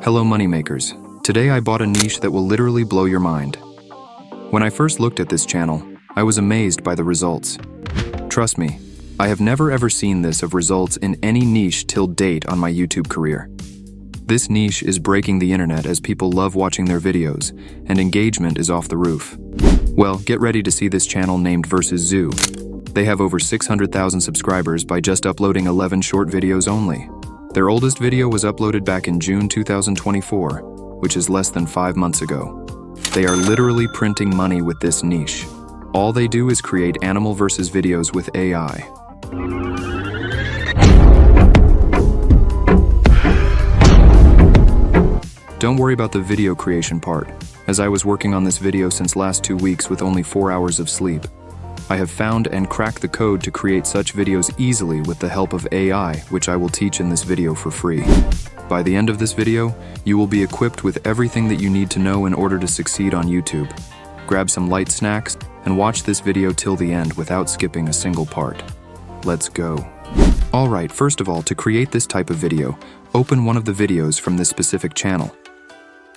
Hello moneymakers. Today I bought a niche that will literally blow your mind. When I first looked at this channel, I was amazed by the results. Trust me, I have never ever seen this of results in any niche till date on my YouTube career. This niche is breaking the internet as people love watching their videos, and engagement is off the roof. Well, get ready to see this channel named Versus Zoo. They have over 600,000 subscribers by just uploading 11 short videos only. Their oldest video was uploaded back in June 2024, which is less than 5 months ago. They are literally printing money with this niche. All they do is create animal versus videos with AI. Don't worry about the video creation part, as I was working on this video since last 2 weeks with only 4 hours of sleep. I have found and cracked the code to create such videos easily with the help of AI, which I will teach in this video for free. By the end of this video, you will be equipped with everything that you need to know in order to succeed on YouTube. Grab some light snacks and watch this video till the end without skipping a single part. Let's go. Alright, first of all, to create this type of video, open one of the videos from this specific channel.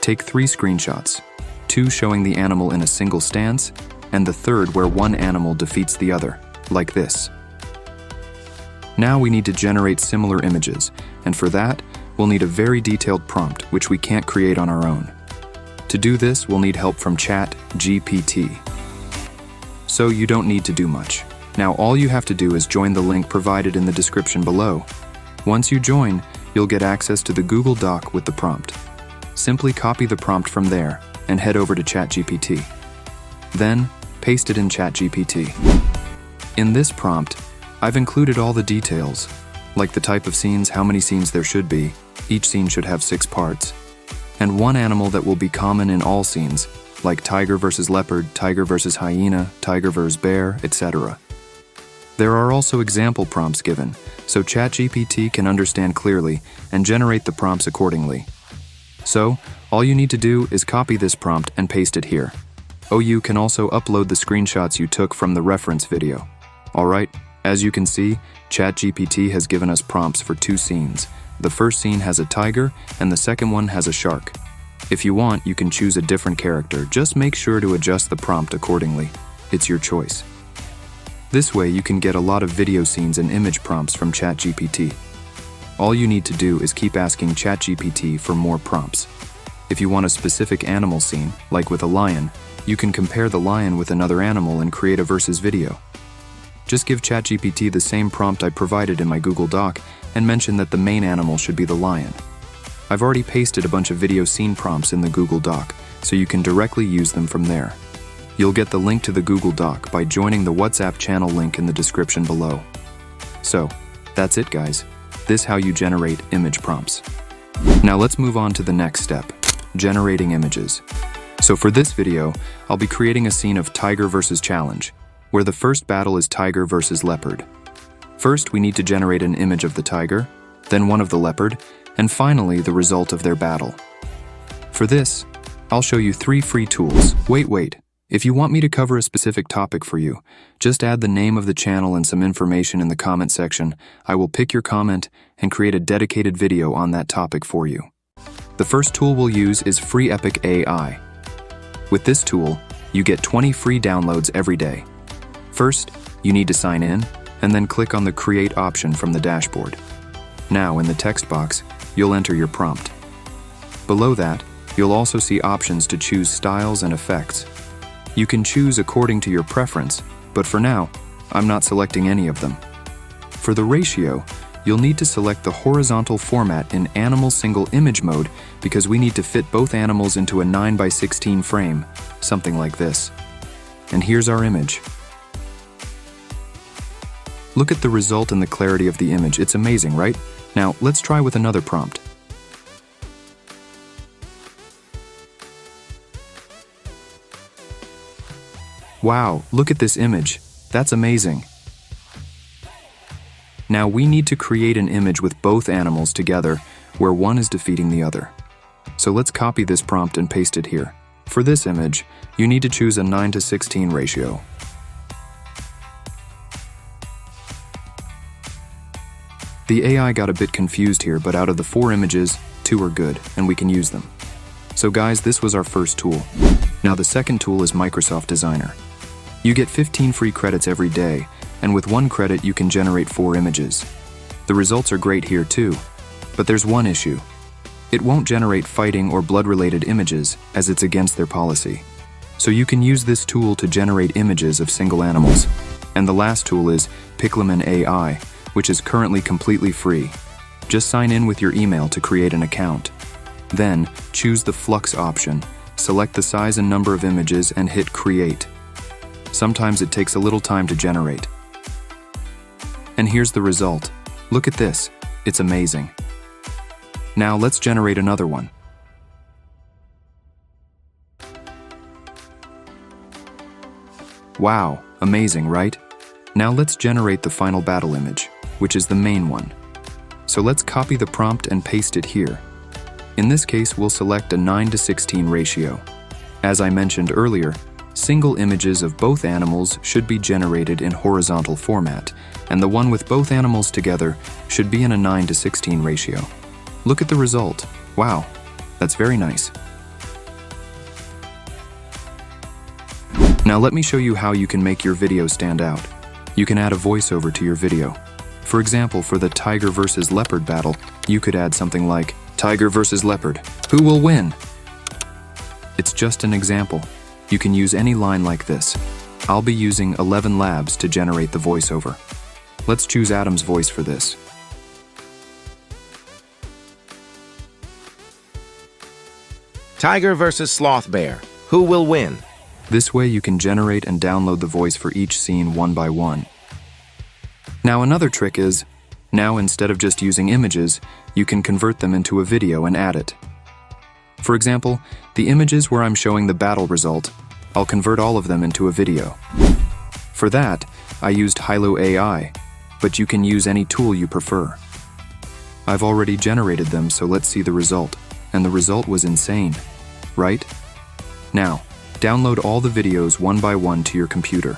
Take 3 screenshots, 2 showing the animal in a single stance, and the third where one animal defeats the other, like this. Now we need to generate similar images, and for that, we'll need a very detailed prompt, which we can't create on our own. To do this, we'll need help from ChatGPT. So you don't need to do much. Now all you have to do is join the link provided in the description below. Once you join, you'll get access to the Google Doc with the prompt. Simply copy the prompt from there and head over to ChatGPT. Then, paste it in ChatGPT. In this prompt, I've included all the details, like the type of scenes, how many scenes there should be, each scene should have 6 parts, and one animal that will be common in all scenes, like tiger versus leopard, tiger versus hyena, tiger versus bear, etc. There are also example prompts given, so ChatGPT can understand clearly and generate the prompts accordingly. So, all you need to do is copy this prompt and paste it here. You can also upload the screenshots you took from the reference video. Alright, as you can see, ChatGPT has given us prompts for 2 scenes. The first scene has a tiger, and the second one has a shark. If you want, you can choose a different character. Just make sure to adjust the prompt accordingly. It's your choice. This way, you can get a lot of video scenes and image prompts from ChatGPT. All you need to do is keep asking ChatGPT for more prompts. If you want a specific animal scene, like with a lion, you can compare the lion with another animal and create a versus video. Just give ChatGPT the same prompt I provided in my Google Doc and mention that the main animal should be the lion. I've already pasted a bunch of video scene prompts in the Google Doc, so you can directly use them from there. You'll get the link to the Google Doc by joining the WhatsApp channel link in the description below. So, that's it guys. This is how you generate image prompts. Now let's move on to the next step, generating images. So for this video, I'll be creating a scene of tiger versus challenge, where the first battle is tiger versus leopard. First, we need to generate an image of the tiger, then one of the leopard, and finally the result of their battle. For this, I'll show you 3 free tools. Wait. If you want me to cover a specific topic for you, just add the name of the channel and some information in the comment section. I will pick your comment and create a dedicated video on that topic for you. The first tool we'll use is FreeEpic AI. With this tool, you get 20 free downloads every day. First, you need to sign in, and then click on the Create option from the dashboard. Now, in the text box, you'll enter your prompt. Below that, you'll also see options to choose styles and effects. You can choose according to your preference, but for now, I'm not selecting any of them. For the ratio, you'll need to select the horizontal format in animal single image mode because we need to fit both animals into a 9:16 frame, something like this. And here's our image. Look at the result and the clarity of the image. It's amazing, right? Now, let's try with another prompt. Wow, look at this image. That's amazing. Now we need to create an image with both animals together where one is defeating the other. So let's copy this prompt and paste it here. For this image, you need to choose a 9:16 ratio. The AI got a bit confused here, but out of the 4 images, 2 are good, and we can use them. So guys, this was our first tool. Now the second tool is Microsoft Designer. You get 15 free credits every day, and with 1 credit you can generate 4 images. The results are great here too, but there's one issue. It won't generate fighting or blood-related images, as it's against their policy. So you can use this tool to generate images of single animals. And the last tool is Piclumen AI, which is currently completely free. Just sign in with your email to create an account. Then, choose the Flux option, select the size and number of images, and hit Create. Sometimes it takes a little time to generate. And here's the result. Look at this. It's amazing. Now let's generate another one. Wow, amazing, right? Now let's generate the final battle image, which is the main one. So let's copy the prompt and paste it here. In this case, we'll select a 9:16 ratio. As I mentioned earlier, single images of both animals should be generated in horizontal format, and the one with both animals together should be in a 9:16 ratio. Look at the result. Wow, that's very nice. Now let me show you how you can make your video stand out. You can add a voiceover to your video. For example, for the tiger versus leopard battle, you could add something like, "Tiger versus leopard, who will win?" It's just an example. You can use any line like this. I'll be using 11 Labs to generate the voiceover. Let's choose Adam's voice for this. Tiger versus sloth bear, who will win? This way you can generate and download the voice for each scene one by one. Now another trick is, now instead of just using images, you can convert them into a video and add it. For example, the images where I'm showing the battle result, I'll convert all of them into a video. For that, I used Hilo AI, but you can use any tool you prefer. I've already generated them, so let's see the result. And the result was insane, right? Now, download all the videos one by one to your computer.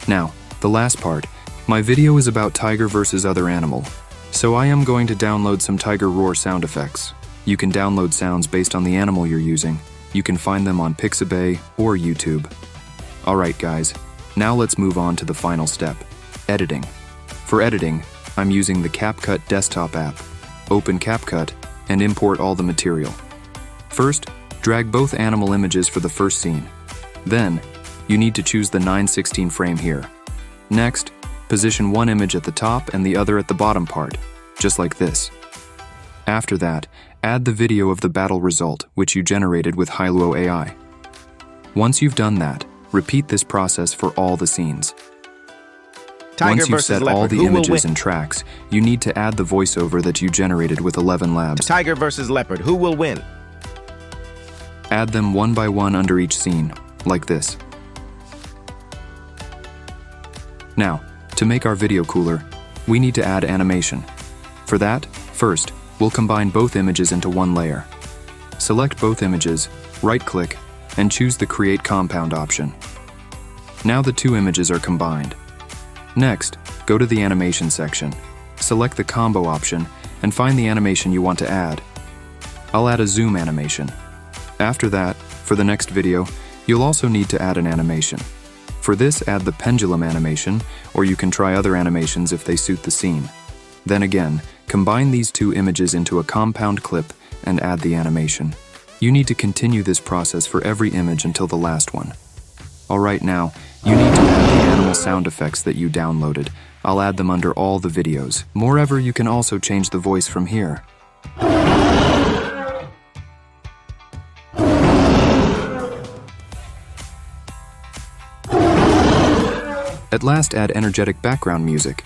Now, the last part. My video is about tiger versus other animal, so I am going to download some tiger roar sound effects. You can download sounds based on the animal you're using. You can find them on Pixabay or YouTube. Alright guys, now let's move on to the final step, editing. For editing, I'm using the CapCut desktop app. Open CapCut and import all the material. First, drag both animal images for the first scene. Then, you need to choose the 9:16 frame here. Next, position one image at the top and the other at the bottom part, just like this. After that, add the video of the battle result, which you generated with Hilo AI. Once you've done that, repeat this process for all the scenes. Once you've set all the images and tracks, you need to add the voiceover that you generated with 11 Labs. Tiger versus leopard, who will win? Add them one by one under each scene, like this. Now, to make our video cooler, we need to add animation. For that, first, we'll combine both images into one layer. Select both images, right-click, and choose the Create Compound option. Now the two images are combined. Next, go to the animation section. Select the combo option and find the animation you want to add. I'll add a zoom animation. After that, for the next video, you'll also need to add an animation. For this, add the pendulum animation, or you can try other animations if they suit the scene. Then again, combine these two images into a compound clip and add the animation. You need to continue this process for every image until the last one. Alright, now, you need to add the animal sound effects that you downloaded. I'll add them under all the videos. Moreover, you can also change the voice from here. At last, add energetic background music.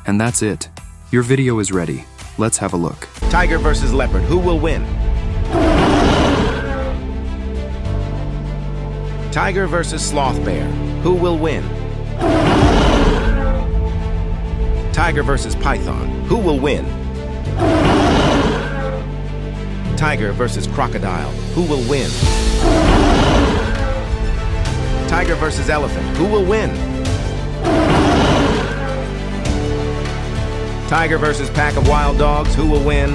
And that's it. Your video is ready. Let's have a look. Tiger versus leopard, who will win? Tiger versus sloth bear, who will win? Tiger versus python, who will win? Tiger versus crocodile, who will win? Tiger versus elephant, who will win? Tiger versus pack of wild dogs, who will win?